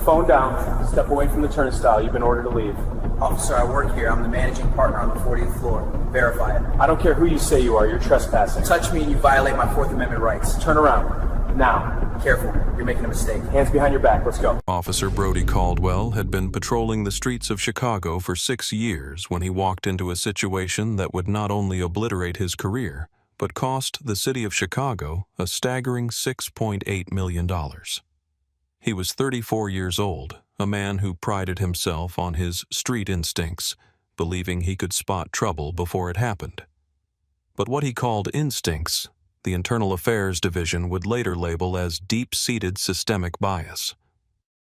Phone down. Step away from the turnstile. You've been ordered to leave. Officer, I work here. I'm the managing partner on the 40th floor. Verify it. I don't care who you say you are. You're trespassing. Touch me and you violate my Fourth Amendment rights. Turn around. Now. Careful. You're making a mistake. Hands behind your back. Let's go. Officer Brody Caldwell had been patrolling the streets of Chicago for 6 years when he walked into a situation that would not only obliterate his career, but cost the city of Chicago a staggering $6.8 million. He was 34 years old, a man who prided himself on his street instincts, believing he could spot trouble before it happened. But what he called instincts, the Internal Affairs Division would later label as deep-seated systemic bias.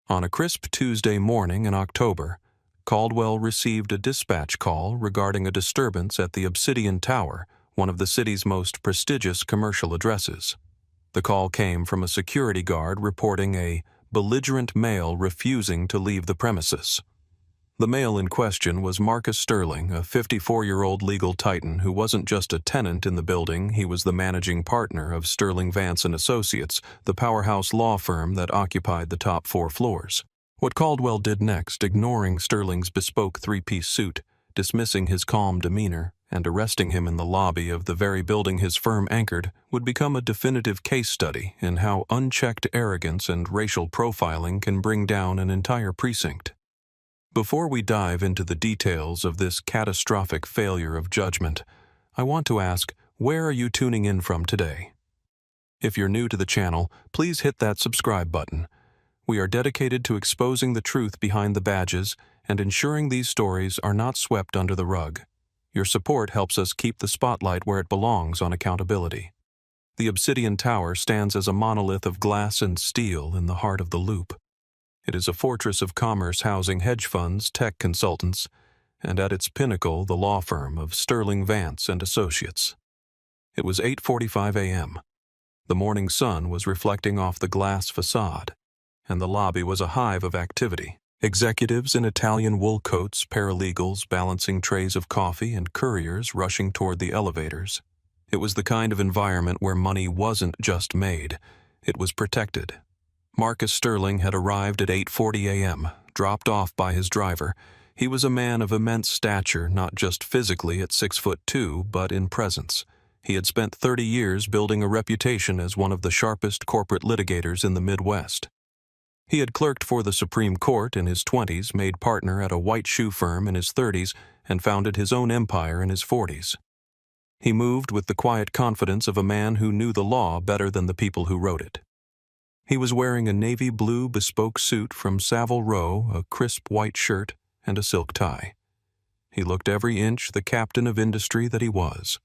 On a crisp Tuesday morning in October, Caldwell received a dispatch call regarding a disturbance at the Obsidian Tower, one of the city's most prestigious commercial addresses. The call came from a security guard reporting a belligerent male refusing to leave the premises. The male in question was Marcus Sterling, a 54-year-old legal titan who wasn't just a tenant in the building, he was the managing partner of Sterling Vance & Associates, the powerhouse law firm that occupied the top 4 floors. What Caldwell did next, ignoring Sterling's bespoke 3-piece suit, dismissing his calm demeanor, and arresting him in the lobby of the very building his firm anchored, would become a definitive case study in how unchecked arrogance and racial profiling can bring down an entire precinct. Before we dive into the details of this catastrophic failure of judgment, I want to ask, where are you tuning in from today? If you're new to the channel, please hit that subscribe button. We are dedicated to exposing the truth behind the badges and ensuring these stories are not swept under the rug. Your support helps us keep the spotlight where it belongs on accountability. The Obsidian Tower stands as a monolith of glass and steel in the heart of the Loop. It is a fortress of commerce housing hedge funds, tech consultants, and at its pinnacle the law firm of Sterling Vance & Associates. It was 8:45 a.m. The morning sun was reflecting off the glass facade, and the lobby was a hive of activity. Executives in Italian wool coats, paralegals balancing trays of coffee, and couriers rushing toward the elevators. It was the kind of environment where money wasn't just made, it was protected. Marcus Sterling had arrived at 8:40 a.m., dropped off by his driver. He was a man of immense stature, not just physically at 6'2", but in presence. He had spent 30 years building a reputation as one of the sharpest corporate litigators in the Midwest. He had clerked for the Supreme Court in his 20s, made partner at a white shoe firm in his 30s, and founded his own empire in his 40s. He moved with the quiet confidence of a man who knew the law better than the people who wrote it. He was wearing a navy blue bespoke suit from Savile Row, a crisp white shirt, and a silk tie. He looked every inch the captain of industry that he was.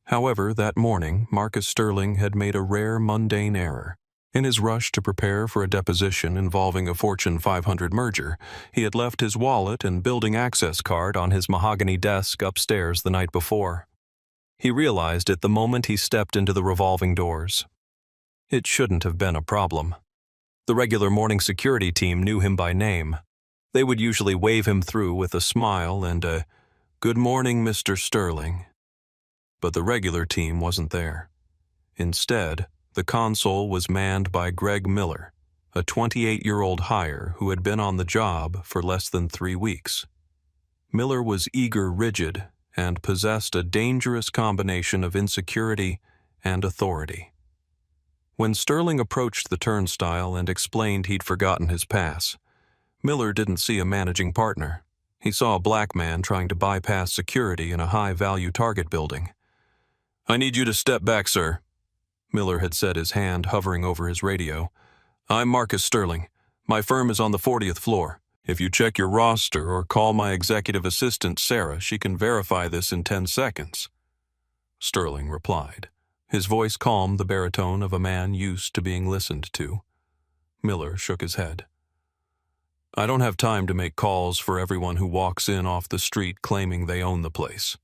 However, that morning, Marcus Sterling had made a rare mundane error. In his rush to prepare for a deposition involving a Fortune 500 merger, he had left his wallet and building access card on his mahogany desk upstairs the night before. He realized it the moment he stepped into the revolving doors. It shouldn't have been a problem. The regular morning security team knew him by name. They would usually wave him through with a smile and a, "Good morning, Mr. Sterling." But the regular team wasn't there. Instead, the console was manned by Greg Miller, a 28-year-old hire who had been on the job for less than 3 weeks. Miller was eager, rigid, and possessed a dangerous combination of insecurity and authority. When Sterling approached the turnstile and explained he'd forgotten his pass, Miller didn't see a managing partner. He saw a black man trying to bypass security in a high-value Target building. "I need you to step back, sir," Miller had said, his hand hovering over his radio. "I'm Marcus Sterling. My firm is on the 40th floor. If you check your roster or call my executive assistant, Sarah, she can verify this in 10 seconds. Sterling replied. His voice calmed the baritone of a man used to being listened to. Miller shook his head. "I don't have time to make calls for everyone who walks in off the street claiming they own the place.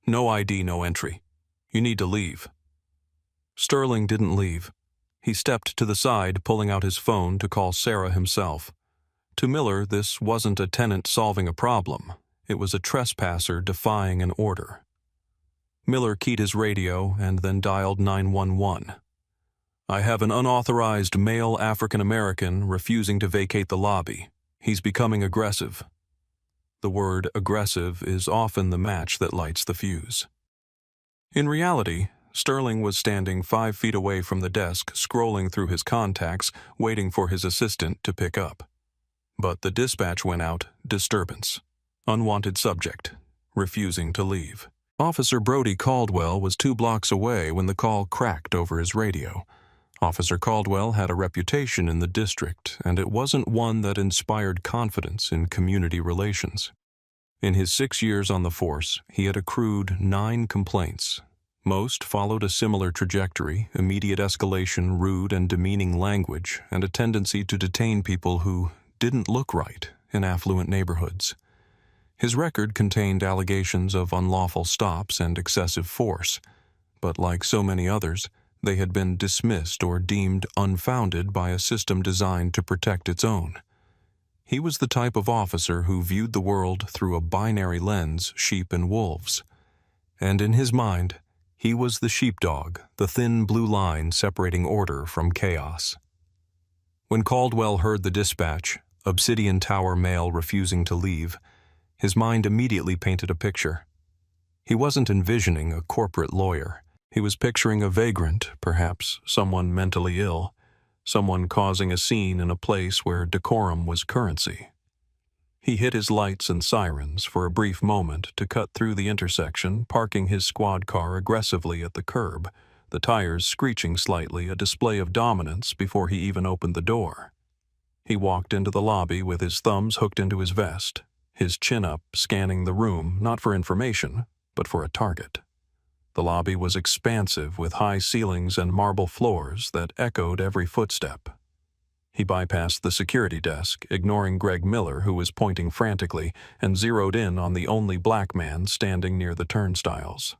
No ID, no entry. You need to leave." Sterling didn't leave. He stepped to the side, pulling out his phone to call Sarah himself. To Miller, this wasn't a tenant solving a problem. It was a trespasser defying an order. Miller keyed his radio and then dialed 911. I have an unauthorized male African American refusing to vacate the lobby. He's becoming aggressive. The word aggressive is often the match that lights the fuse. In reality, Sterling was standing 5 feet away from the desk, scrolling through his contacts, waiting for his assistant to pick up. But the dispatch went out, disturbance. Unwanted subject, refusing to leave. Officer Brody Caldwell was 2 blocks away when the call cracked over his radio. Officer Caldwell had a reputation in the district, and it wasn't one that inspired confidence in community relations. In his 6 years on the force, he had accrued 9 complaints. Most followed a similar trajectory: immediate escalation, rude and demeaning language, and a tendency to detain people who didn't look right in affluent neighborhoods. His record contained allegations of unlawful stops and excessive force, but like so many others, they had been dismissed or deemed unfounded by a system designed to protect its own. He was the type of officer who viewed the world through a binary lens, sheep and wolves. And in his mind, he was the sheepdog, the thin blue line separating order from chaos. When Caldwell heard the dispatch, Obsidian Tower male refusing to leave, his mind immediately painted a picture. He wasn't envisioning a corporate lawyer. He was picturing a vagrant, perhaps someone mentally ill, someone causing a scene in a place where decorum was currency. He hit his lights and sirens for a brief moment to cut through the intersection, parking his squad car aggressively at the curb, the tires screeching slightly, a display of dominance before he even opened the door. He walked into the lobby with his thumbs hooked into his vest, his chin up, scanning the room, not for information, but for a target. The lobby was expansive with high ceilings and marble floors that echoed every footstep. He bypassed the security desk, ignoring Greg Miller, who was pointing frantically, and zeroed in on the only black man standing near the turnstiles.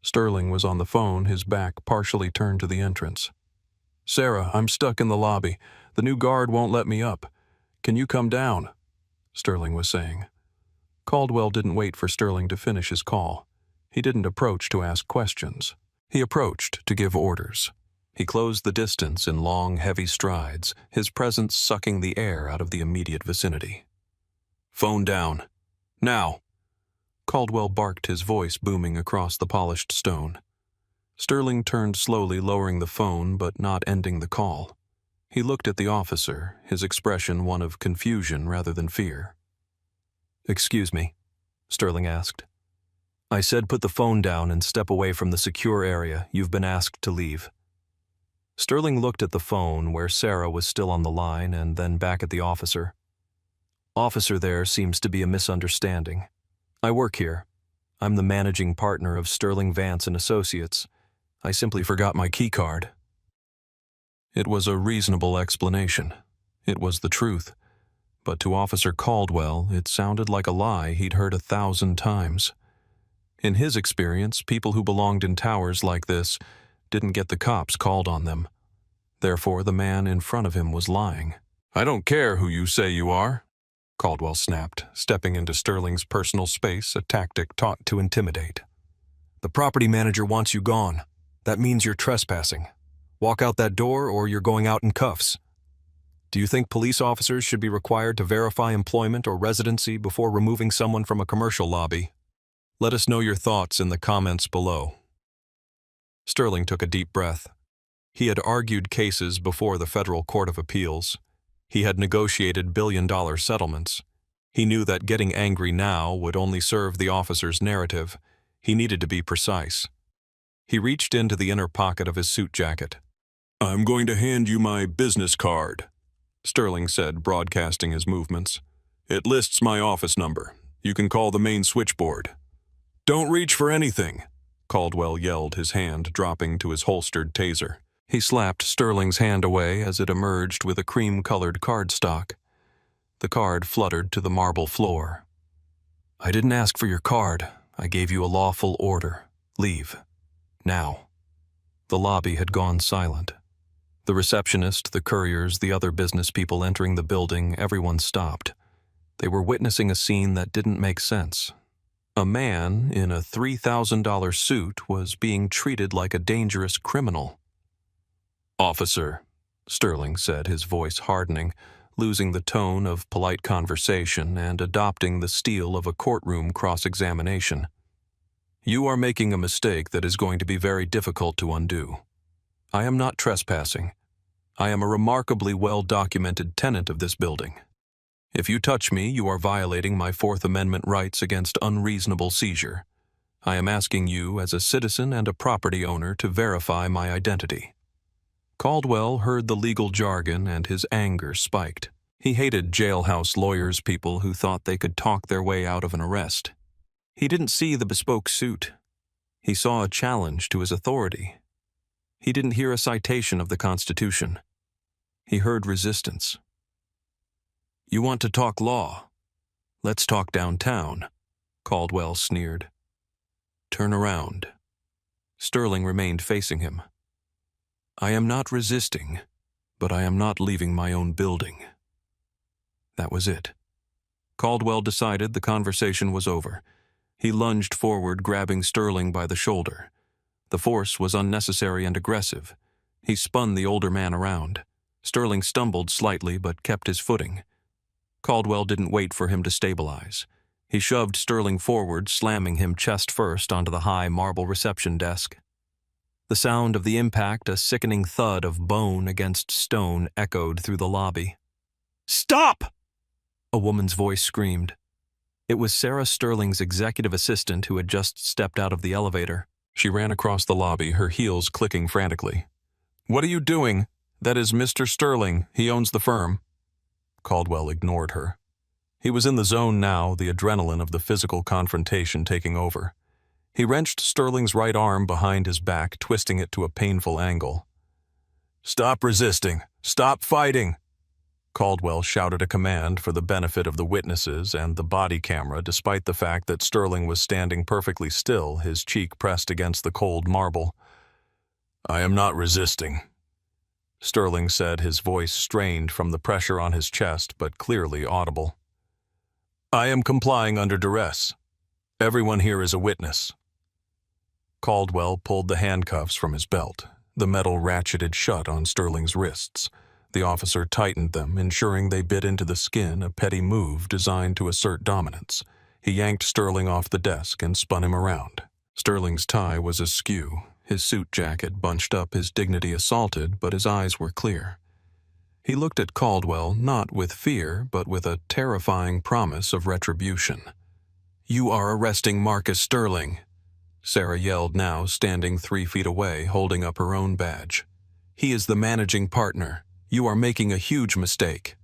Sterling was on the phone, his back partially turned to the entrance. "Sarah, I'm stuck in the lobby. The new guard won't let me up. Can you come down?" Sterling was saying. Caldwell didn't wait for Sterling to finish his call. He didn't approach to ask questions. He approached to give orders. He closed the distance in long, heavy strides, his presence sucking the air out of the immediate vicinity. "Phone down. Now!" Caldwell barked, his voice booming across the polished stone. Sterling turned slowly, lowering the phone but not ending the call. He looked at the officer, his expression one of confusion rather than fear. "Excuse me," Sterling asked. "I said put the phone down and step away from the secure area. You've been asked to leave." Sterling looked at the phone where Sarah was still on the line and then back at the officer. "Officer, there seems to be a misunderstanding. I work here. I'm the managing partner of Sterling Vance and Associates. I simply forgot my key card." It was a reasonable explanation. It was the truth. But to Officer Caldwell, it sounded like a lie he'd heard 1,000 times. In his experience, people who belonged in towers like this didn't get the cops called on them. Therefore, the man in front of him was lying. "I don't care who you say you are," Caldwell snapped, stepping into Sterling's personal space, a tactic taught to intimidate. "The property manager wants you gone. That means you're trespassing. Walk out that door or you're going out in cuffs. Do you think police officers should be required to verify employment or residency before removing someone from a commercial lobby? Let us know your thoughts in the comments below." Sterling took a deep breath. He had argued cases before the Federal Court of Appeals. He had negotiated billion-dollar settlements. He knew that getting angry now would only serve the officer's narrative. He needed to be precise. He reached into the inner pocket of his suit jacket. "I'm going to hand you my business card," Sterling said, broadcasting his movements. "It lists my office number. You can call the main switchboard." "Don't reach for anything," Caldwell yelled, his hand dropping to his holstered taser. He slapped Sterling's hand away as it emerged with a cream-colored cardstock. The card fluttered to the marble floor. "I didn't ask for your card. I gave you a lawful order. Leave. Now." The lobby had gone silent. The receptionist, the couriers, the other business people entering the building, everyone stopped. They were witnessing a scene that didn't make sense. A man in a $3,000 suit was being treated like a dangerous criminal. Officer, Sterling said, his voice hardening, losing the tone of polite conversation and adopting the steel of a courtroom cross-examination. You are making a mistake that is going to be very difficult to undo. I am not trespassing. I am a remarkably well-documented tenant of this building. If you touch me, you are violating my Fourth Amendment rights against unreasonable seizure. I am asking you, as a citizen and a property owner, to verify my identity. Caldwell heard the legal jargon and his anger spiked. He hated jailhouse lawyers, people who thought they could talk their way out of an arrest. He didn't see the bespoke suit. He saw a challenge to his authority. He didn't hear a citation of the Constitution. He heard resistance. You want to talk law? Let's talk downtown, Caldwell sneered. Turn around. Sterling remained facing him. I am not resisting, but I am not leaving my own building. That was it. Caldwell decided the conversation was over. He lunged forward, grabbing Sterling by the shoulder. The force was unnecessary and aggressive. He spun the older man around. Sterling stumbled slightly but kept his footing. Caldwell didn't wait for him to stabilize. He shoved Sterling forward, slamming him chest first onto the high marble reception desk. The sound of the impact, a sickening thud of bone against stone, echoed through the lobby. Stop! A woman's voice screamed. It was Sarah Sterling's executive assistant who had just stepped out of the elevator. She ran across the lobby, her heels clicking frantically. What are you doing? That is Mr. Sterling. He owns the firm. Caldwell ignored her. He was in the zone now, the adrenaline of the physical confrontation taking over. He wrenched Sterling's right arm behind his back, twisting it to a painful angle. Stop resisting! Stop fighting! Caldwell shouted a command for the benefit of the witnesses and the body camera, despite the fact that Sterling was standing perfectly still, his cheek pressed against the cold marble. I am not resisting, Sterling said, his voice strained from the pressure on his chest, but clearly audible. I am complying under duress. Everyone here is a witness. Caldwell pulled the handcuffs from his belt. The metal ratcheted shut on Sterling's wrists. The officer tightened them, ensuring they bit into the skin, a petty move designed to assert dominance. He yanked Sterling off the desk and spun him around. Sterling's tie was askew, his suit jacket bunched up, his dignity assaulted, but his eyes were clear. He looked at Caldwell not with fear, but with a terrifying promise of retribution. You are arresting Marcus Sterling, Sarah yelled now, standing 3 feet away, holding up her own badge. He is the managing partner. You are making a huge mistake.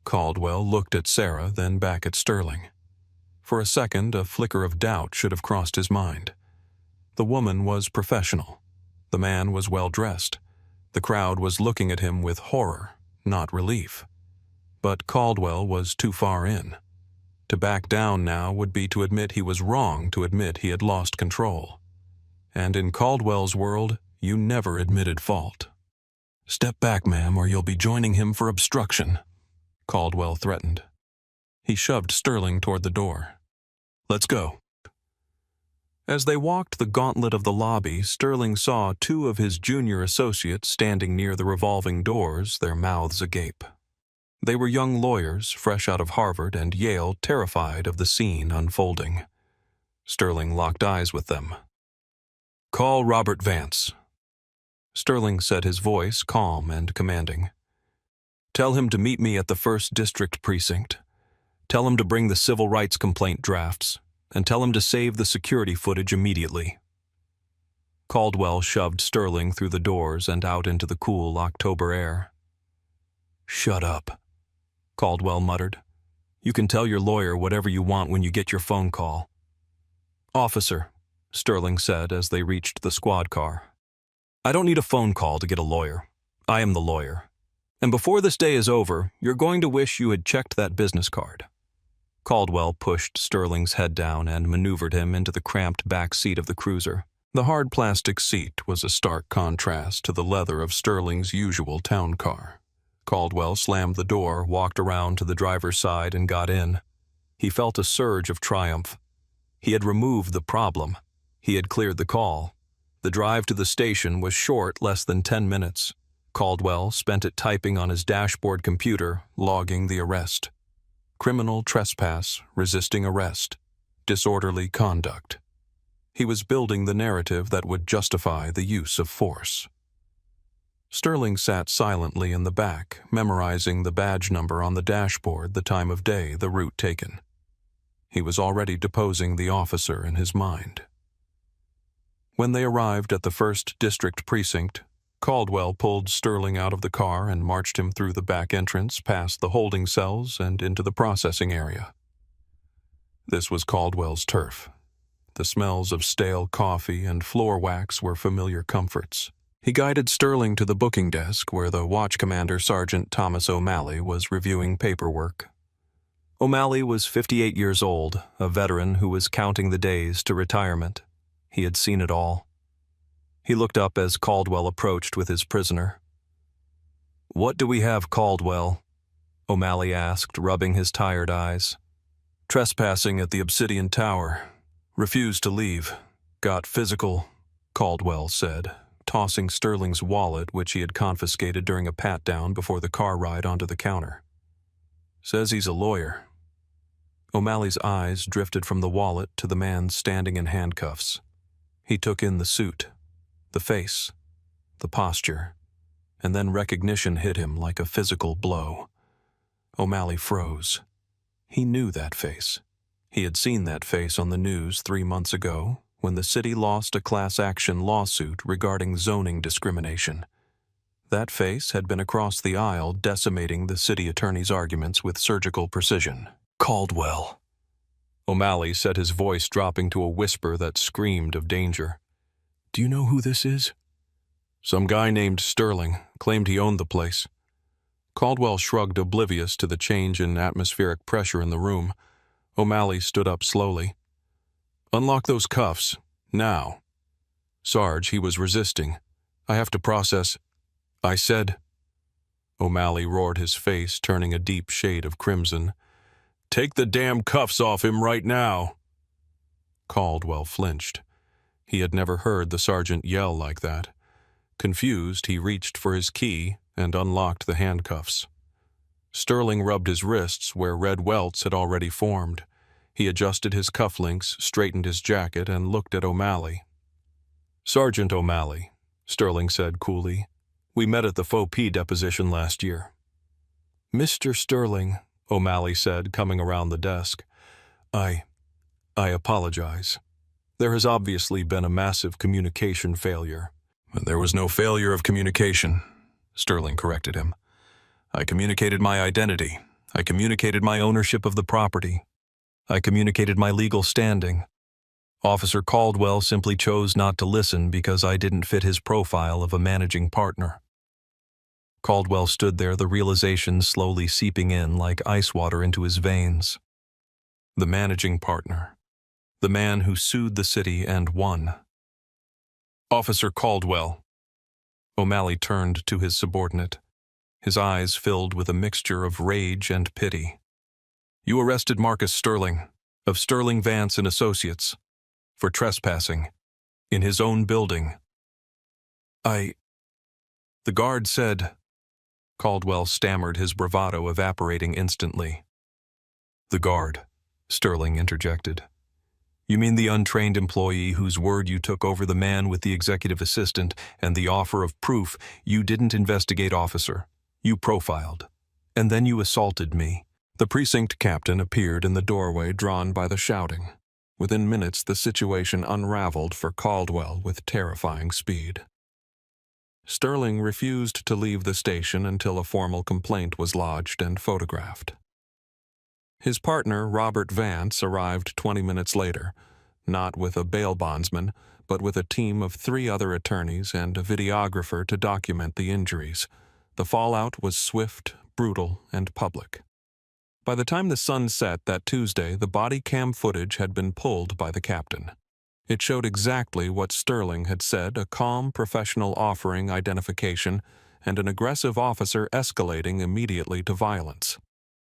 Caldwell looked at Sarah, then back at Sterling. For a second, a flicker of doubt should have crossed his mind. The woman was professional. The man was well-dressed. The crowd was looking at him with horror, not relief. But Caldwell was too far in. To back down now would be to admit he was wrong, to admit he had lost control. And in Caldwell's world, you never admitted fault. Step back, ma'am, or you'll be joining him for obstruction, Caldwell threatened. He shoved Sterling toward the door. Let's go. As they walked the gauntlet of the lobby, Sterling saw 2 of his junior associates standing near the revolving doors, their mouths agape. They were young lawyers, fresh out of Harvard and Yale, terrified of the scene unfolding. Sterling locked eyes with them. Call Robert Vance. Sterling said, his voice calm and commanding. Tell him to meet me at the 1st District Precinct. Tell him to bring the civil rights complaint drafts, and tell him to save the security footage immediately. Caldwell shoved Sterling through the doors and out into the cool October air. Shut up, Caldwell muttered. You can tell your lawyer whatever you want when you get your phone call. Officer, Sterling said as they reached the squad car. I don't need a phone call to get a lawyer. I am the lawyer. And before this day is over, you're going to wish you had checked that business card. Caldwell pushed Sterling's head down and maneuvered him into the cramped back seat of the cruiser. The hard plastic seat was a stark contrast to the leather of Sterling's usual town car. Caldwell slammed the door, walked around to the driver's side, and got in. He felt a surge of triumph. He had removed the problem. He had cleared the call. The drive to the station was short, less than 10 minutes. Caldwell spent it typing on his dashboard computer, logging the arrest. Criminal trespass, resisting arrest, disorderly conduct. He was building the narrative that would justify the use of force. Sterling sat silently in the back, memorizing the badge number on the dashboard, the time of day, the route taken. He was already deposing the officer in his mind. When they arrived at the 1st District Precinct, Caldwell pulled Sterling out of the car and marched him through the back entrance, past the holding cells and into the processing area. This was Caldwell's turf. The smells of stale coffee and floor wax were familiar comforts. He guided Sterling to the booking desk where the watch commander, Sergeant Thomas O'Malley, was reviewing paperwork. O'Malley was 58 years old, a veteran who was counting the days to retirement. He had seen it all. He looked up as Caldwell approached with his prisoner. "What do we have, Caldwell?" O'Malley asked, rubbing his tired eyes. "Trespassing at the Obsidian Tower. Refused to leave. Got physical," Caldwell said, tossing Sterling's wallet, which he had confiscated during a pat-down before the car ride, onto the counter. "Says he's a lawyer." O'Malley's eyes drifted from the wallet to the man standing in handcuffs. He took in the suit, the face, the posture, and then recognition hit him like a physical blow. O'Malley froze. He knew that face. He had seen that face on the news 3 months ago, when the city lost a class-action lawsuit regarding zoning discrimination. That face had been across the aisle, decimating the city attorney's arguments with surgical precision. "Caldwell." O'Malley said, his voice dropping to a whisper that screamed of danger. "Do you know who this is?" "Some guy named Sterling. Claimed he owned the place." Caldwell shrugged, oblivious to the change in atmospheric pressure in the room. O'Malley stood up slowly. "Unlock those cuffs. Now." "Sarge, he was resisting. I have to process." "I said—" O'Malley roared, his face turning a deep shade of crimson. "Take the damn cuffs off him right now." Caldwell flinched. He had never heard the sergeant yell like that. Confused, he reached for his key and unlocked the handcuffs. Sterling rubbed his wrists where red welts had already formed. He adjusted his cufflinks, straightened his jacket, and looked at O'Malley. "Sergeant O'Malley," Sterling said coolly, "we met at the Faux P deposition last year." "Mr. Sterling," O'Malley said, coming around the desk, I apologize. There has obviously been a massive communication failure." "There was no failure of communication," Sterling corrected him. "I communicated my identity. I communicated my ownership of the property. I communicated my legal standing. Officer Caldwell simply chose not to listen because I didn't fit his profile of a managing partner." Caldwell stood there, the realization slowly seeping in like ice water into his veins. The managing partner. The man who sued the city and won. "Officer Caldwell." O'Malley turned to his subordinate, his eyes filled with a mixture of rage and pity. "You arrested Marcus Sterling, of Sterling, Vance and Associates, for trespassing, in his own building." The guard said—" Caldwell stammered, his bravado evaporating instantly. "The guard," Sterling interjected. "You mean the untrained employee whose word you took over the man with the executive assistant and the offer of proof you didn't investigate, officer. You profiled. And then you assaulted me." The precinct captain appeared in the doorway, drawn by the shouting. Within minutes, the situation unraveled for Caldwell with terrifying speed. Sterling refused to leave the station until a formal complaint was lodged and photographed. His partner, Robert Vance, arrived 20 minutes later, not with a bail bondsman, but with a team of 3 other attorneys and a videographer to document the injuries. The fallout was swift, brutal, and public. By the time the sun set that Tuesday, the body cam footage had been pulled by the captain. It showed exactly what Sterling had said, a calm professional offering identification and an aggressive officer escalating immediately to violence.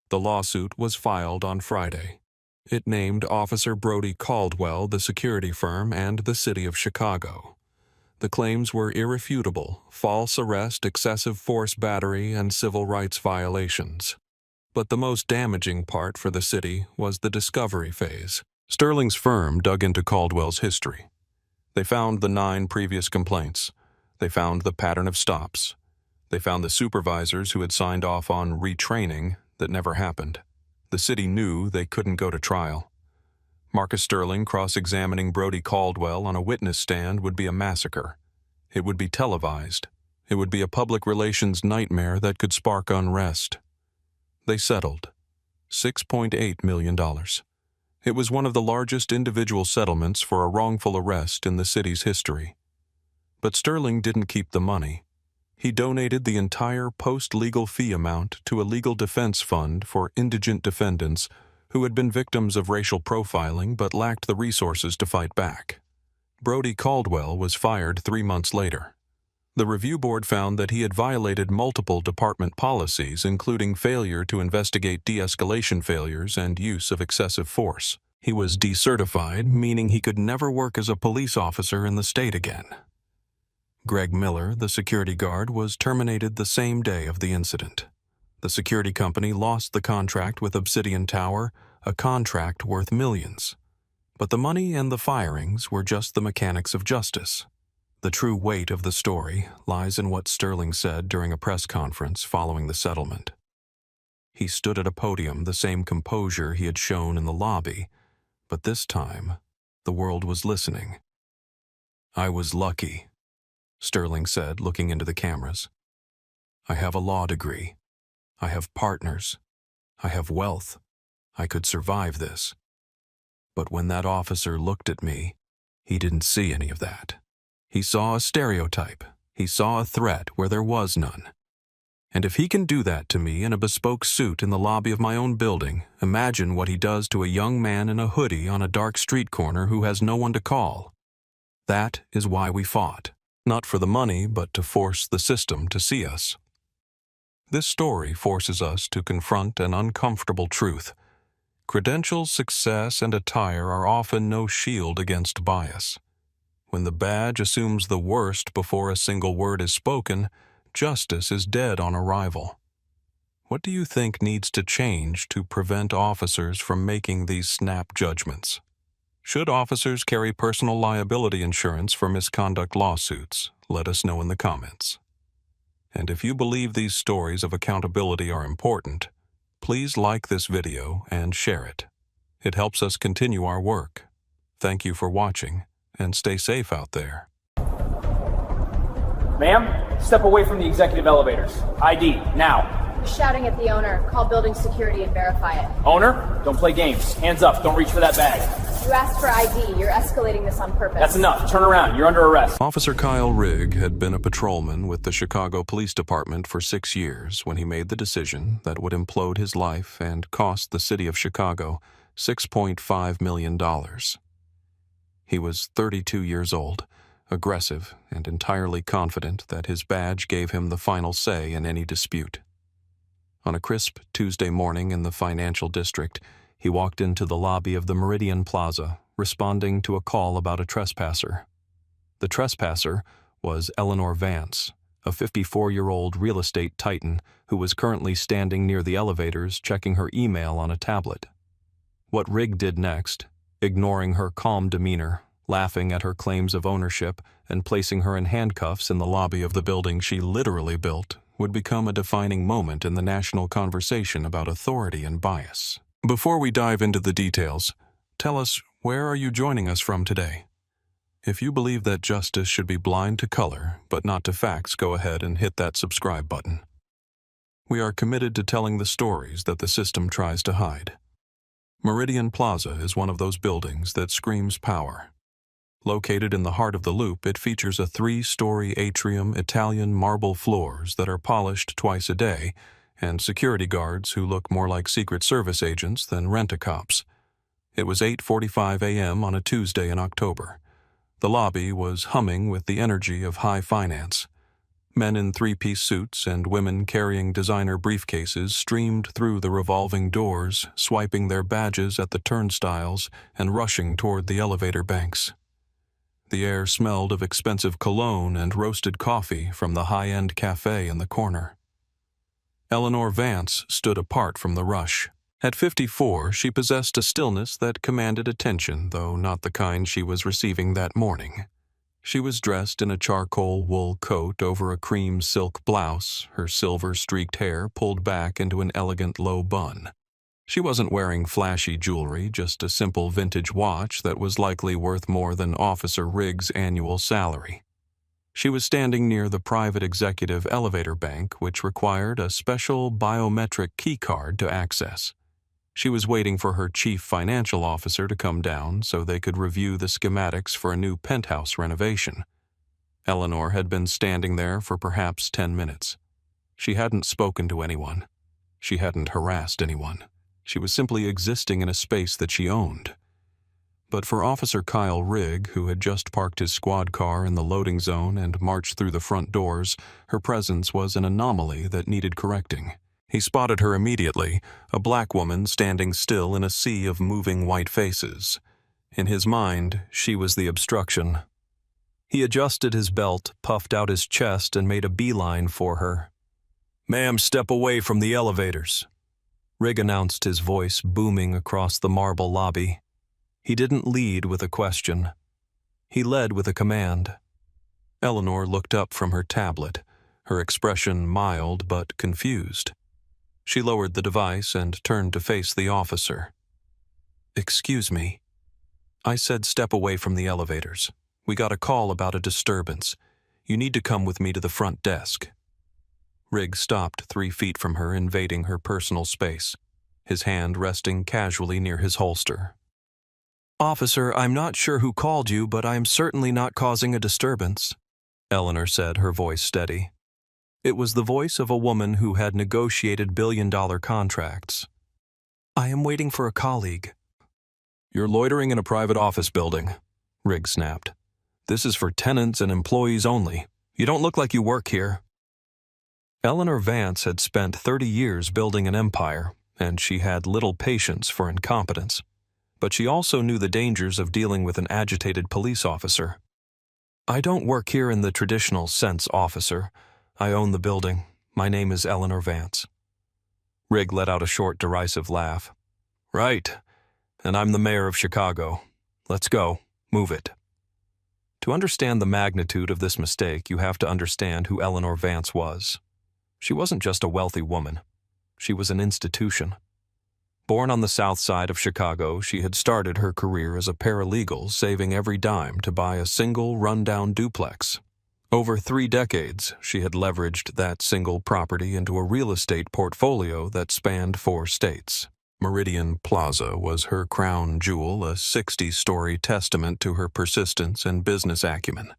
The lawsuit was filed on Friday. It named Officer Brody Caldwell, the security firm, and the city of Chicago. The claims were irrefutable: false arrest, excessive force battery, and civil rights violations. But the most damaging part for the city was the discovery phase. Sterling's firm dug into Caldwell's history. They found the 9 previous complaints. They found the pattern of stops. They found the supervisors who had signed off on retraining that never happened. The city knew they couldn't go to trial. Marcus Sterling cross-examining Brody Caldwell on a witness stand would be a massacre. It would be televised. It would be a public relations nightmare that could spark unrest. They settled. $6.8 million. It was one of the largest individual settlements for a wrongful arrest in the city's history. But Sterling didn't keep the money. He donated the entire post-legal fee amount to a legal defense fund for indigent defendants who had been victims of racial profiling but lacked the resources to fight back. Brody Caldwell was fired 3 months later. The review board found that he had violated multiple department policies, including failure to investigate de-escalation failures and use of excessive force. He was decertified, meaning he could never work as a police officer in the state again. Greg Miller, the security guard, was terminated the same day of the incident. The security company lost the contract with Obsidian Tower, a contract worth millions. But the money and the firings were just the mechanics of justice. The true weight of the story lies in what Sterling said during a press conference following the settlement. He stood at a podium, the same composure he had shown in the lobby, but this time the world was listening. "I was lucky," Sterling said, looking into the cameras. "I have a law degree. I have partners. I have wealth. I could survive this." But when that officer looked at me, he didn't see any of that. He saw a stereotype. He saw a threat where there was none. And if he can do that to me in a bespoke suit in the lobby of my own building, imagine what he does to a young man in a hoodie on a dark street corner who has no one to call. That is why we fought. Not for the money, but to force the system to see us. This story forces us to confront an uncomfortable truth. Credentials, success, and attire are often no shield against bias. When the badge assumes the worst before a single word is spoken, justice is dead on arrival. What do you think needs to change to prevent officers from making these snap judgments? Should officers carry personal liability insurance for misconduct lawsuits? Let us know in the comments. And if you believe these stories of accountability are important, please like this video and share it. It helps us continue our work. Thank you for watching, and stay safe out there. Ma'am, step away from the executive elevators. ID, now. You're shouting at the owner. Call building security and verify it. Owner, don't play games. Hands up, don't reach for that bag. You asked for ID. You're escalating this on purpose. That's enough. Turn around. You're under arrest. Officer Kyle Rigg had been a patrolman with the Chicago Police Department for 6 years when he made the decision that would implode his life and cost the city of Chicago $6.5 million. He was 32 years old, aggressive, and entirely confident that his badge gave him the final say in any dispute. On a crisp Tuesday morning in the financial district, he walked into the lobby of the Meridian Plaza, responding to a call about a trespasser. The trespasser was Eleanor Vance, a 54-year-old real estate titan who was currently standing near the elevators checking her email on a tablet. What Rigg did next, ignoring her calm demeanor, laughing at her claims of ownership, and placing her in handcuffs in the lobby of the building she literally built, would become a defining moment in the national conversation about authority and bias. Before we dive into the details, tell us, where are you joining us from today? If you believe that justice should be blind to color, but not to facts, go ahead and hit that subscribe button. We are committed to telling the stories that the system tries to hide. Meridian Plaza is one of those buildings that screams power. Located in the heart of the Loop, it features a 3-story atrium, Italian marble floors that are polished twice a day, and security guards who look more like Secret Service agents than rent-a-cops. It was 8:45 a.m. on a Tuesday in October. The lobby was humming with the energy of high finance. Men in 3-piece suits and women carrying designer briefcases streamed through the revolving doors, swiping their badges at the turnstiles and rushing toward the elevator banks. The air smelled of expensive cologne and roasted coffee from the high-end cafe in the corner. Eleanor Vance stood apart from the rush. At 54, she possessed a stillness that commanded attention, though not the kind she was receiving that morning. She was dressed in a charcoal wool coat over a cream silk blouse, her silver-streaked hair pulled back into an elegant low bun. She wasn't wearing flashy jewelry, just a simple vintage watch that was likely worth more than Officer Riggs' annual salary. She was standing near the private executive elevator bank, which required a special biometric keycard to access. She was waiting for her chief financial officer to come down so they could review the schematics for a new penthouse renovation. Eleanor had been standing there for perhaps 10 minutes. She hadn't spoken to anyone. She hadn't harassed anyone. She was simply existing in a space that she owned. But for Officer Kyle Rigg, who had just parked his squad car in the loading zone and marched through the front doors, her presence was an anomaly that needed correcting. He spotted her immediately, a black woman standing still in a sea of moving white faces. In his mind, she was the obstruction. He adjusted his belt, puffed out his chest, and made a beeline for her. "Ma'am, step away from the elevators," Rigg announced, his voice booming across the marble lobby. He didn't lead with a question. He led with a command. Eleanor looked up from her tablet, her expression mild but confused. She lowered the device and turned to face the officer. "Excuse me. I said step away from the elevators. We got a call about a disturbance. You need to come with me to the front desk." Rigg stopped 3 feet from her, invading her personal space, his hand resting casually near his holster. "Officer, I'm not sure who called you, but I'm certainly not causing a disturbance," Eleanor said, her voice steady. It was the voice of a woman who had negotiated billion-dollar contracts. "I am waiting for a colleague." "You're loitering in a private office building," Rigg snapped. "This is for tenants and employees only. You don't look like you work here." Eleanor Vance had spent 30 years building an empire, and she had little patience for incompetence. But she also knew the dangers of dealing with an agitated police officer. "I don't work here in the traditional sense, officer. I own the building. My name is Eleanor Vance." Rigg let out a short, derisive laugh. "Right. And I'm the mayor of Chicago. Let's go. Move it." To understand the magnitude of this mistake, you have to understand who Eleanor Vance was. She wasn't just a wealthy woman. She was an institution. Born on the south side of Chicago, she had started her career as a paralegal, saving every dime to buy a single rundown duplex. Over 3 decades, she had leveraged that single property into a real estate portfolio that spanned 4 states. Meridian Plaza was her crown jewel, a 60-story testament to her persistence and business acumen.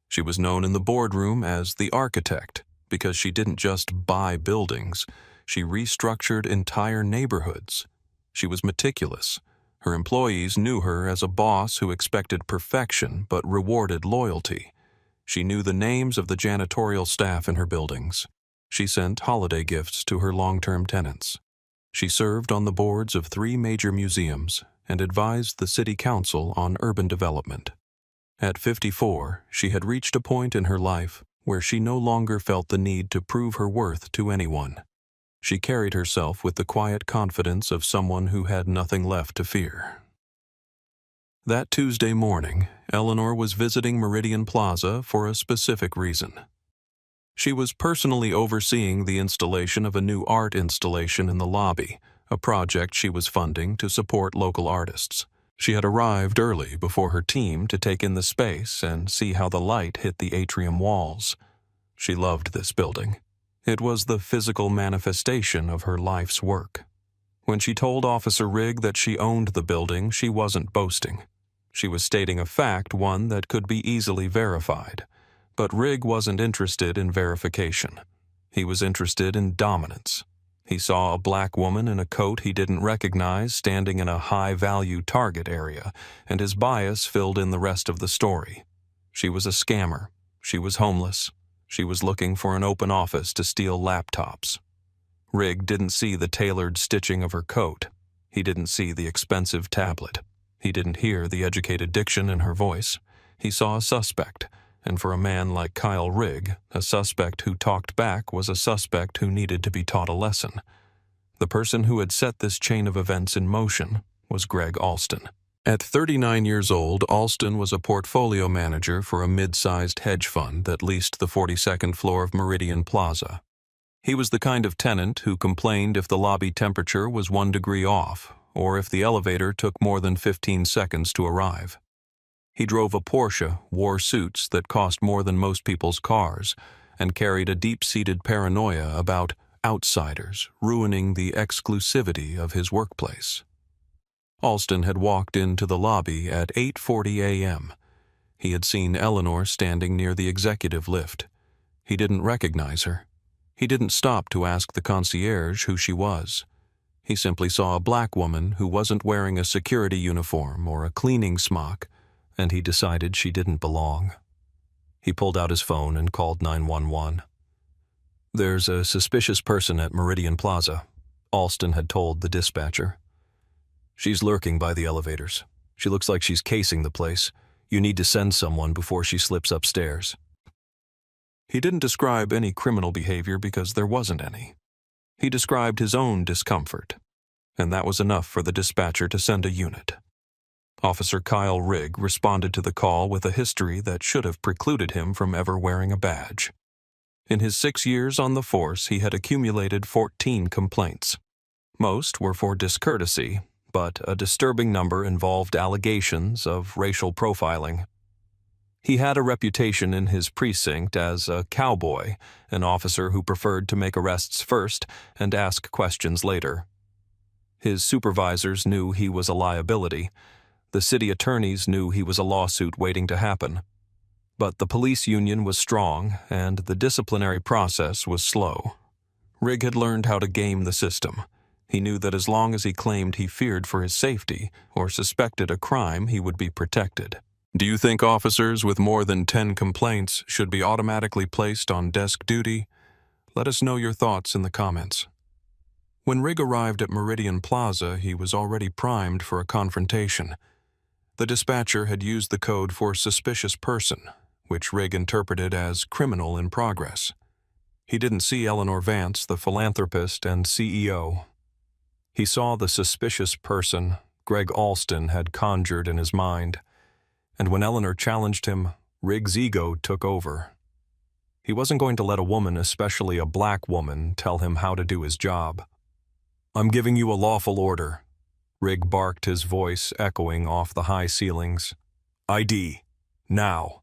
She was known in the boardroom as the architect because she didn't just buy buildings, she restructured entire neighborhoods. She was meticulous. Her employees knew her as a boss who expected perfection but rewarded loyalty. She knew the names of the janitorial staff in her buildings. She sent holiday gifts to her long-term tenants. She served on the boards of 3 major museums and advised the city council on urban development. At 54, she had reached a point in her life where she no longer felt the need to prove her worth to anyone. She carried herself with the quiet confidence of someone who had nothing left to fear. That Tuesday morning, Eleanor was visiting Meridian Plaza for a specific reason. She was personally overseeing the installation of a new art installation in the lobby, a project she was funding to support local artists. She had arrived early before her team to take in the space and see how the light hit the atrium walls. She loved this building. It was the physical manifestation of her life's work. When she told Officer Rigg that she owned the building, she wasn't boasting. She was stating a fact, one that could be easily verified. But Rigg wasn't interested in verification. He was interested in dominance. He saw a black woman in a coat he didn't recognize standing in a high-value target area, and his bias filled in the rest of the story. She was a scammer. She was homeless. She was looking for an open office to steal laptops. Rigg didn't see the tailored stitching of her coat. He didn't see the expensive tablet. He didn't hear the educated diction in her voice. he saw a suspect, and for a man like Kyle Rigg, a suspect who talked back was a suspect who needed to be taught a lesson. The person who had set this chain of events in motion was Greg Alston. At 39 years old, Alston was a portfolio manager for a mid-sized hedge fund that leased the 42nd floor of Meridian Plaza. He was the kind of tenant who complained if the lobby temperature was 1 degree off, or if the elevator took more than 15 seconds to arrive. He drove a Porsche, wore suits that cost more than most people's cars, and carried a deep-seated paranoia about outsiders ruining the exclusivity of his workplace. Alston had walked into the lobby at 8:40 a.m. He had seen Eleanor standing near the executive lift. He didn't recognize her. He didn't stop to ask the concierge who she was. He simply saw a black woman who wasn't wearing a security uniform or a cleaning smock, and he decided she didn't belong. He pulled out his phone and called 911. "There's a suspicious person at Meridian Plaza," Alston had told the dispatcher. "She's lurking by the elevators. She looks like she's casing the place. You need to send someone before she slips upstairs." He didn't describe any criminal behavior because there wasn't any. He described his own discomfort, and that was enough for the dispatcher to send a unit. Officer Kyle Rigg responded to the call with a history that should have precluded him from ever wearing a badge. In his 6 years on the force, he had accumulated 14 complaints. Most were for discourtesy, but a disturbing number involved allegations of racial profiling. He had a reputation in his precinct as a cowboy, an officer who preferred to make arrests first and ask questions later. His supervisors knew he was a liability. The city attorneys knew he was a lawsuit waiting to happen. But the police union was strong, and the disciplinary process was slow. Rigg had learned how to game the system. He knew that as long as he claimed he feared for his safety or suspected a crime, he would be protected. Do you think officers with more than 10 complaints should be automatically placed on desk duty? Let us know your thoughts in the comments. When Rigg arrived at Meridian Plaza, he was already primed for a confrontation. The dispatcher had used the code for suspicious person, which Rigg interpreted as criminal in progress. He didn't see Eleanor Vance, the philanthropist and CEO. He saw the suspicious person Greg Alston had conjured in his mind. And when Eleanor challenged him, Rigg's ego took over. He wasn't going to let a woman, especially a black woman, tell him how to do his job. "I'm giving you a lawful order," Rigg barked, his voice echoing off the high ceilings. "ID. Now."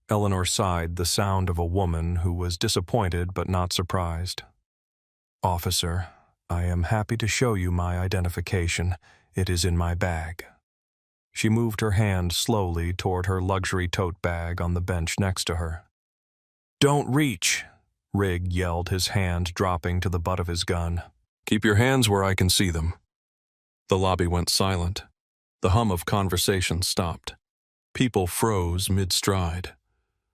Eleanor sighed, the sound of a woman who was disappointed but not surprised. "Officer, I am happy to show you my identification. It is in my bag." She moved her hand slowly toward her luxury tote bag on the bench next to her. "Don't reach," Rigg yelled, his hand dropping to the butt of his gun. "Keep your hands where I can see them." The lobby went silent. The hum of conversation stopped. People froze mid-stride.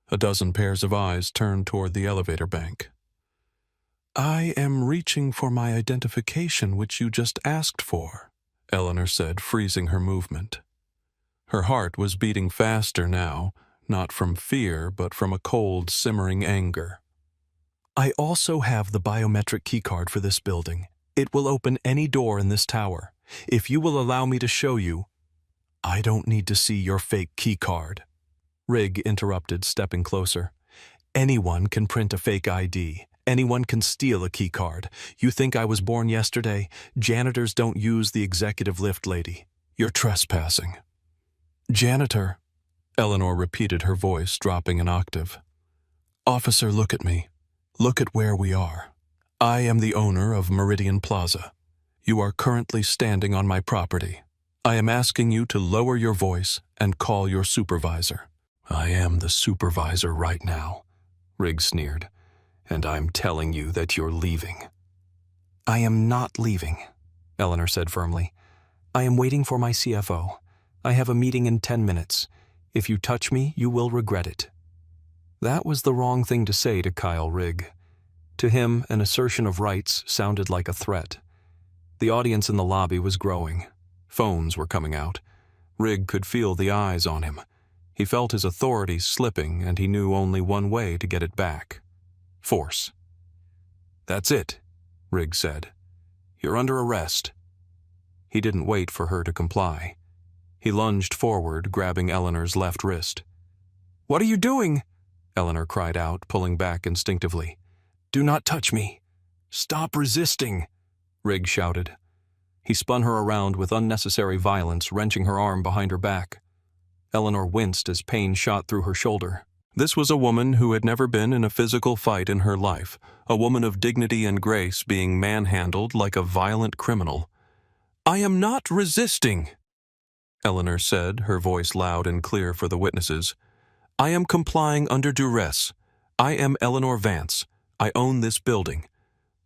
A dozen pairs of eyes turned toward the elevator bank. "I am reaching for my identification, which you just asked for," Eleanor said, freezing her movement. Her heart was beating faster now, not from fear, but from a cold, simmering anger. "I also have the biometric keycard for this building. It will open any door in this tower. If you will allow me to show you—" "I don't need to see your fake keycard," Rigg interrupted, stepping closer. "Anyone can print a fake ID. Anyone can steal a keycard. You think I was born yesterday? Janitors don't use the executive lift, lady. You're trespassing." "Janitor," Eleanor repeated, her voice dropping an octave. "Officer, look at me. Look at where we are. I am the owner of Meridian Plaza. You are currently standing on my property. I am asking you to lower your voice and call your supervisor." "I am the supervisor right now," Rigg sneered, "and I'm telling you that you're leaving." "I am not leaving," Eleanor said firmly. "I am waiting for my CFO. I have a meeting in 10 minutes. If you touch me, you will regret it." That was the wrong thing to say to Kyle Rigg. To him, an assertion of rights sounded like a threat. The audience in the lobby was growing. Phones were coming out. Rigg could feel the eyes on him. He felt his authority slipping, and he knew only one way to get it back: force. "That's it," Riggs said. "You're under arrest." He didn't wait for her to comply. He lunged forward, grabbing Eleanor's left wrist. "What are you doing?" Eleanor cried out, pulling back instinctively. "Do not touch me. Stop resisting," Riggs shouted. He spun her around with unnecessary violence, wrenching her arm behind her back. Eleanor winced as pain shot through her shoulder. This was a woman who had never been in a physical fight in her life, a woman of dignity and grace being manhandled like a violent criminal. "I am not resisting," Eleanor said, her voice loud and clear for the witnesses. "I am complying under duress. I am Eleanor Vance. I own this building.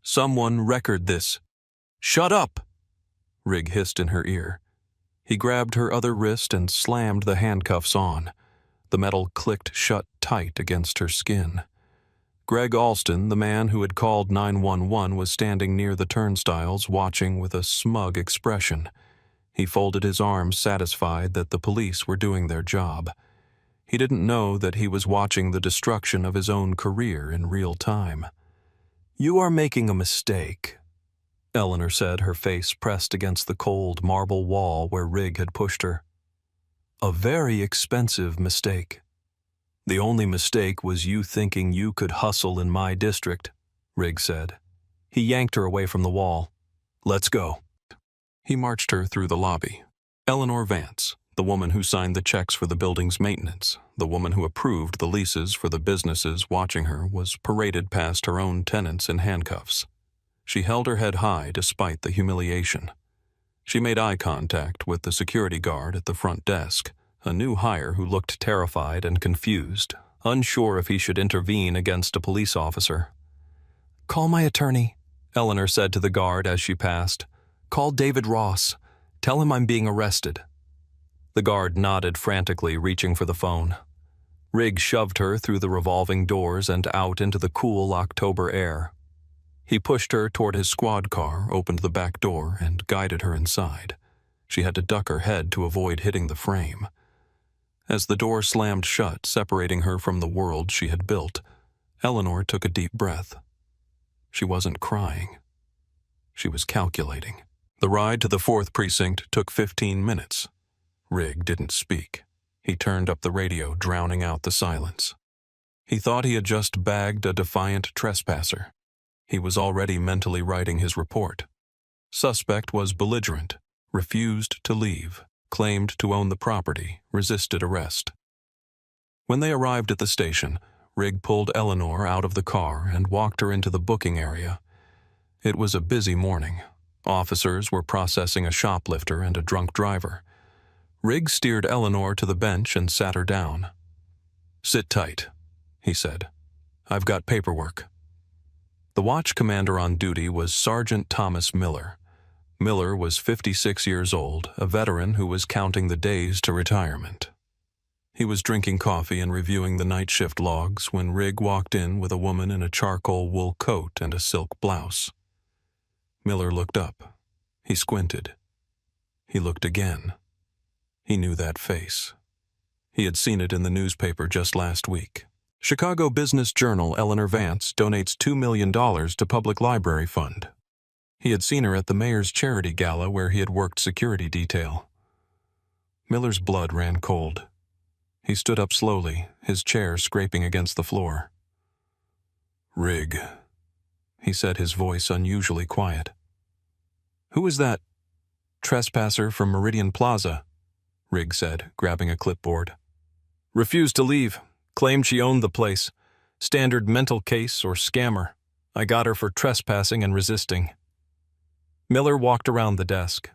Someone record this." "Shut up!" Rigg hissed in her ear. He grabbed her other wrist and slammed the handcuffs on. The metal clicked shut tight against her skin. Greg Alston, the man who had called 911, was standing near the turnstiles, watching with a smug expression. He folded his arms, satisfied that the police were doing their job. He didn't know that he was watching the destruction of his own career in real time. "You are making a mistake," Eleanor said, her face pressed against the cold marble wall where Rigg had pushed her. "A very expensive mistake. The only mistake was you thinking you could hustle in my district," Rigg said. He yanked her away from the wall. "Let's go." He marched her through the lobby. Eleanor Vance, the woman who signed the checks for the building's maintenance, the woman who approved the leases for the businesses watching her, was paraded past her own tenants in handcuffs. She held her head high despite the humiliation. She made eye contact with the security guard at the front desk, a new hire who looked terrified and confused, unsure if he should intervene against a police officer. "Call my attorney," Eleanor said to the guard as she passed. "Call David Ross. Tell him I'm being arrested." The guard nodded frantically, reaching for the phone. Rigg shoved her through the revolving doors and out into the cool October air. He pushed her toward his squad car, opened the back door, and guided her inside. She had to duck her head to avoid hitting the frame. As the door slammed shut, separating her from the world she had built, Eleanor took a deep breath. She wasn't crying. She was calculating. The ride to the 4th Precinct took 15 minutes. Rigg didn't speak. He turned up the radio, drowning out the silence. He thought he had just bagged a defiant trespasser. He was already mentally writing his report. Suspect was belligerent, refused to leave, claimed to own the property, resisted arrest. When they arrived at the station, Rigg pulled Eleanor out of the car and walked her into the booking area. It was a busy morning. Officers were processing a shoplifter and a drunk driver. Rigg steered Eleanor to the bench and sat her down. "Sit tight," he said. "I've got paperwork." The watch commander on duty was Sergeant Thomas Miller. Miller was 56 years old, a veteran who was counting the days to retirement. He was drinking coffee and reviewing the night shift logs when Rigg walked in with a woman in a charcoal wool coat and a silk blouse. Miller looked up. He squinted. He looked again. He knew that face. He had seen it in the newspaper just last week. Chicago Business Journal Eleanor Vance donates $2 million to Public Library Fund. He had seen her at the mayor's charity gala where he had worked security detail. Miller's blood ran cold. He stood up slowly, his chair scraping against the floor. "Rigg," he said, his voice unusually quiet. "Who is that trespasser from Meridian Plaza?" Rigg said, grabbing a clipboard. "Refused to leave. Claimed she owned the place. Standard mental case or scammer. I got her for trespassing and resisting." Miller walked around the desk.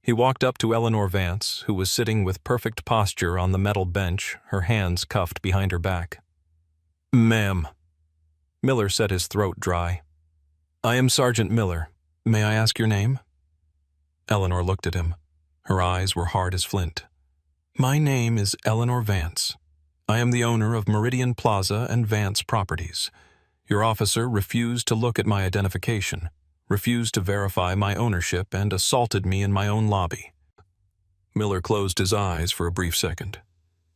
He walked up to Eleanor Vance, who was sitting with perfect posture on the metal bench, her hands cuffed behind her back. "Ma'am." Miller set his throat dry. "I am Sergeant Miller. May I ask your name?" Eleanor looked at him. Her eyes were hard as flint. "My name is Eleanor Vance. I am the owner of Meridian Plaza and Vance Properties. Your officer refused to look at my identification, refused to verify my ownership, and assaulted me in my own lobby." Miller closed his eyes for a brief second.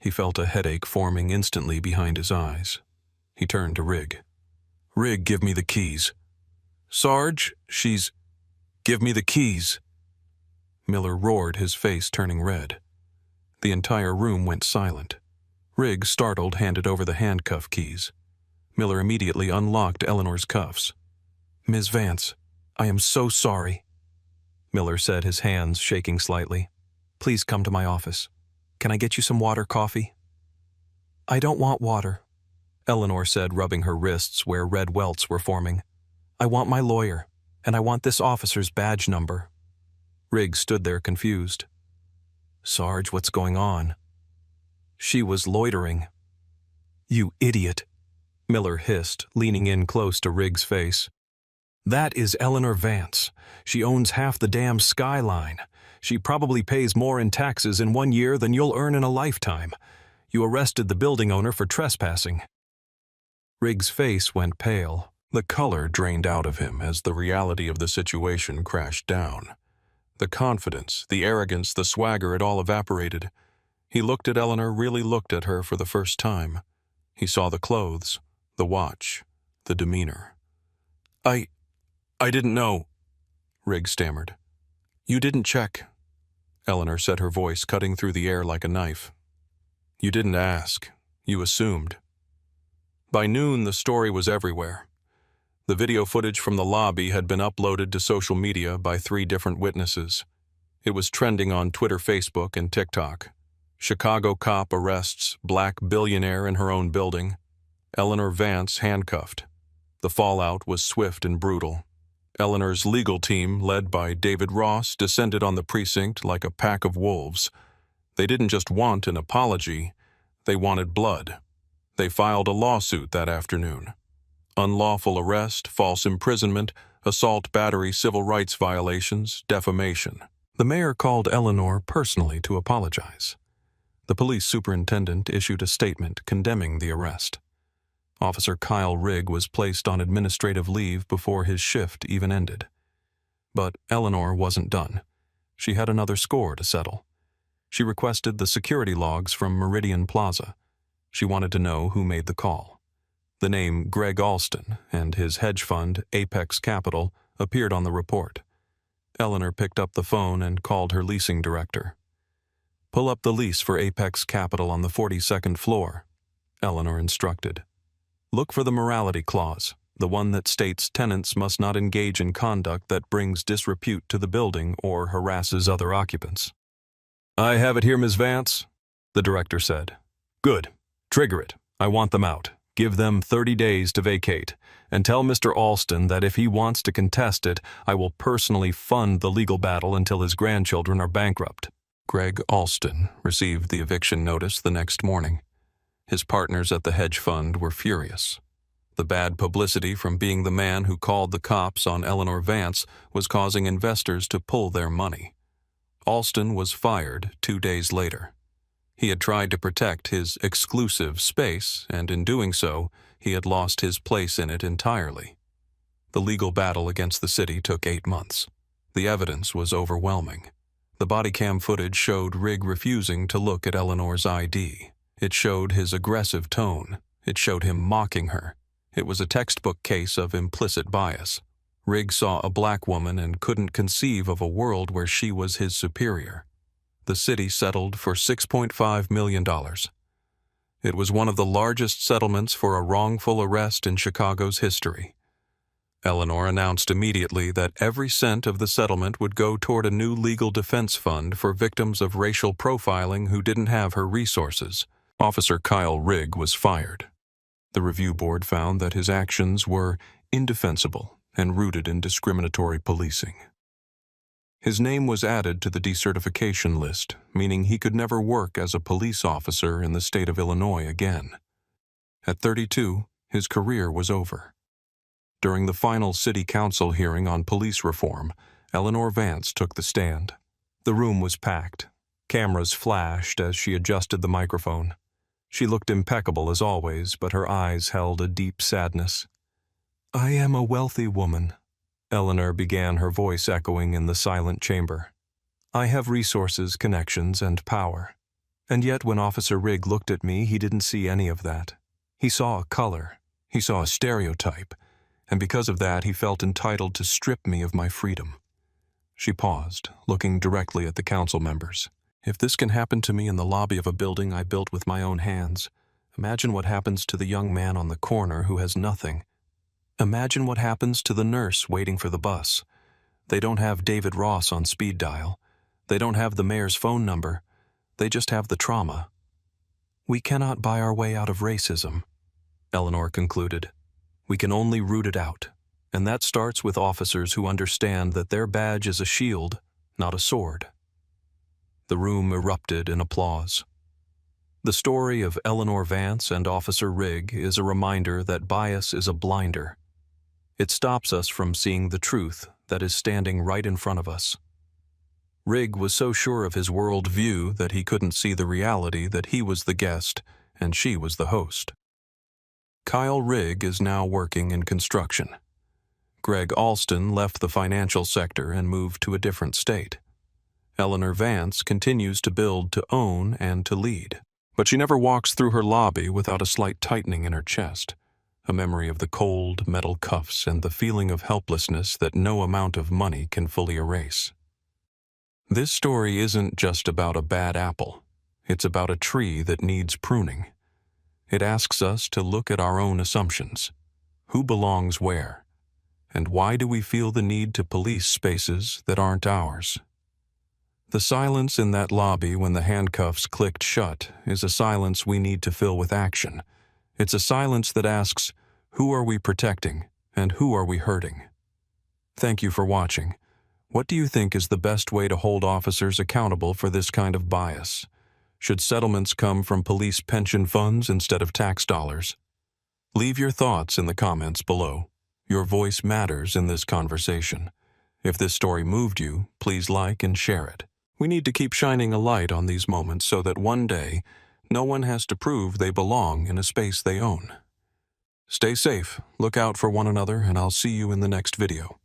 He felt a headache forming instantly behind his eyes. He turned to Rig. "Rig, give me the keys." "Sarge, she's... Give me the keys." Miller roared, his face turning red. The entire room went silent. Rig, startled, handed over the handcuff keys. Miller immediately unlocked Eleanor's cuffs. "Ms. Vance, I am so sorry," Miller said, his hands shaking slightly. "Please come to my office. Can I get you some water, coffee?" "I don't want water," Eleanor said, rubbing her wrists where red welts were forming. "I want my lawyer, and I want this officer's badge number." Riggs stood there confused. "Sarge, what's going on?" "She was loitering." "You idiot," Miller hissed, leaning in close to Riggs' face. "That is Eleanor Vance. She owns half the damn skyline. She probably pays more in taxes in 1 year than you'll earn in a lifetime. You arrested the building owner for trespassing." Riggs' face went pale. The color drained out of him as the reality of the situation crashed down. The confidence, the arrogance, the swagger, it all evaporated. He looked at Eleanor, really looked at her for the first time. He saw the clothes, the watch, the demeanor. I didn't know," Riggs stammered. "You didn't check," Eleanor said, her voice cutting through the air like a knife. "You didn't ask. You assumed." By noon, the story was everywhere. The video footage from the lobby had been uploaded to social media by 3 different witnesses. It was trending on Twitter, Facebook, and TikTok. Chicago cop arrests black billionaire in her own building. Eleanor Vance handcuffed. The fallout was swift and brutal. Eleanor's legal team, led by David Ross, descended on the precinct like a pack of wolves. They didn't just want an apology, they wanted blood. They filed a lawsuit that afternoon. Unlawful arrest, false imprisonment, assault, battery, civil rights violations, defamation. The mayor called Eleanor personally to apologize. The police superintendent issued a statement condemning the arrest. Officer Kyle Rigg was placed on administrative leave before his shift even ended. But Eleanor wasn't done. She had another score to settle. She requested the security logs from Meridian Plaza. She wanted to know who made the call. The name Greg Alston and his hedge fund, Apex Capital, appeared on the report. Eleanor picked up the phone and called her leasing director. "Pull up the lease for Apex Capital on the 42nd floor," Eleanor instructed. "Look for the morality clause, the one that states tenants must not engage in conduct that brings disrepute to the building or harasses other occupants." "I have it here, Ms. Vance," the director said. "Good. Trigger it. I want them out. Give them 30 days to vacate, and tell Mr. Alston that if he wants to contest it, I will personally fund the legal battle until his grandchildren are bankrupt." Greg Alston received the eviction notice the next morning. His partners at the hedge fund were furious. The bad publicity from being the man who called the cops on Eleanor Vance was causing investors to pull their money. Alston was fired 2 days later. He had tried to protect his exclusive space, and in doing so, he had lost his place in it entirely. The legal battle against the city took 8 months. The evidence was overwhelming. The body cam footage showed Rigg refusing to look at Eleanor's ID. It showed his aggressive tone. It showed him mocking her. It was a textbook case of implicit bias. Rigg saw a black woman and couldn't conceive of a world where she was his superior. The city settled for $6.5 million. It was one of the largest settlements for a wrongful arrest in Chicago's history. Eleanor announced immediately that every cent of the settlement would go toward a new legal defense fund for victims of racial profiling who didn't have her resources. Officer Kyle Rigg was fired. The review board found that his actions were indefensible and rooted in discriminatory policing. His name was added to the decertification list, meaning he could never work as a police officer in the state of Illinois again. At 32, his career was over. During the final city council hearing on police reform, Eleanor Vance took the stand. The room was packed. Cameras flashed as she adjusted the microphone. She looked impeccable as always, but her eyes held a deep sadness. "I am a wealthy woman," Eleanor began, her voice echoing in the silent chamber. "I have resources, connections, and power. And yet when Officer Rigg looked at me, he didn't see any of that. He saw a color, he saw a stereotype, and because of that he felt entitled to strip me of my freedom. She paused, looking directly at the council members. If this can happen to me in the lobby of a building I built with my own hands, imagine what happens to the young man on the corner who has nothing. Imagine what happens to the nurse waiting for the bus. They don't have David Ross on speed dial. They don't have the mayor's phone number. They just have the trauma. We cannot buy our way out of racism, Eleanor concluded. We can only root it out, and that starts with officers who understand that their badge is a shield, not a sword. The room erupted in applause. The story of Eleanor Vance and Officer Rigg is a reminder that bias is a blinder. It stops us from seeing the truth that is standing right in front of us. Rigg was so sure of his world view that he couldn't see the reality that he was the guest and she was the host. Kyle Rigg is now working in construction. Greg Alston left the financial sector and moved to a different state. Eleanor Vance continues to build to own and to lead, but she never walks through her lobby without a slight tightening in her chest, a memory of the cold metal cuffs and the feeling of helplessness that no amount of money can fully erase. This story isn't just about a bad apple. It's about a tree that needs pruning. It asks us to look at our own assumptions. Who belongs where? And why do we feel the need to police spaces that aren't ours? The silence in that lobby when the handcuffs clicked shut is a silence we need to fill with action. It's a silence that asks, who are we protecting and who are we hurting? Thank you for watching. What do you think is the best way to hold officers accountable for this kind of bias? Should settlements come from police pension funds instead of tax dollars? Leave your thoughts in the comments below. Your voice matters in this conversation. If this story moved you, please like and share it. We need to keep shining a light on these moments so that one day, no one has to prove they belong in a space they own. Stay safe, look out for one another, and I'll see you in the next video.